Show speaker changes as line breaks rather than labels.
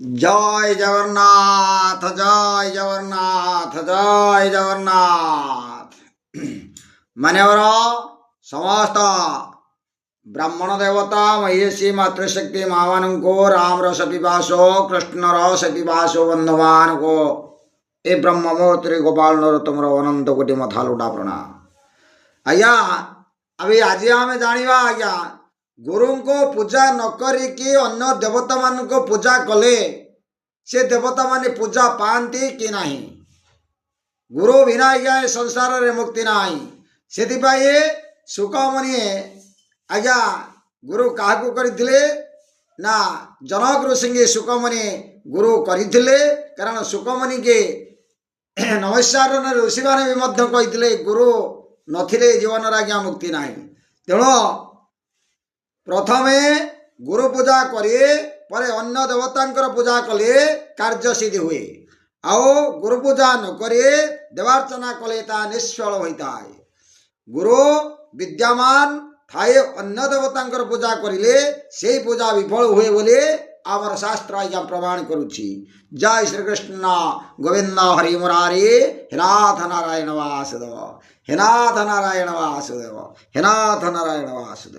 जय जगन्नाथ जय जगन्नाथ जय जगन्नाथ। मान्यवर समस्त ब्राह्मण देवता महिषी मातृशक्ति महामान को राम रस पिपासो कृष्ण रस पिपासो बंधुमान को ए ब्रह्म मोहत्री गोपाल नरोत्तम अनंत कोटि मथा लुटा प्रणाम। आज्ञा अभी आज आम जाना आज्ञा गुरु को पूजा न करिकी अन्य देवता मान को पूजा कले से देवता माने पूजा पाती कि नहीं। गुरु बिना आज्ञा संसार रे मुक्ति नहीं। से सुखमणि आज्ञा गुरु क्या करते ना जनक ऋषि सुखमणि गुरु करते कारण सुखमणि के नमस्कार ऋषि मैंने भी कही गुरु नथिले जीवन आज्ञा मुक्ति ना। तेणु प्रथमे गुरु पूजा करे पर अन्य देवता पूजा कले कार्य सिद्धि हुए। आओ गुरु पूजा न करे देवार्चना कले ता निष्फल होता है। गुरु विद्यमान थाए अन्य देवता पूजा करिले से पूजा विफल हुए बोले आमर शास्त्र आज्ञा प्रमाण करुछि। जय श्री कृष्ण गोविंद हरि मुरारी हेनाथ नारायण वासुदेव हेनाथ नारायण वासुदेव हेनाथ नारायण वासुदेव।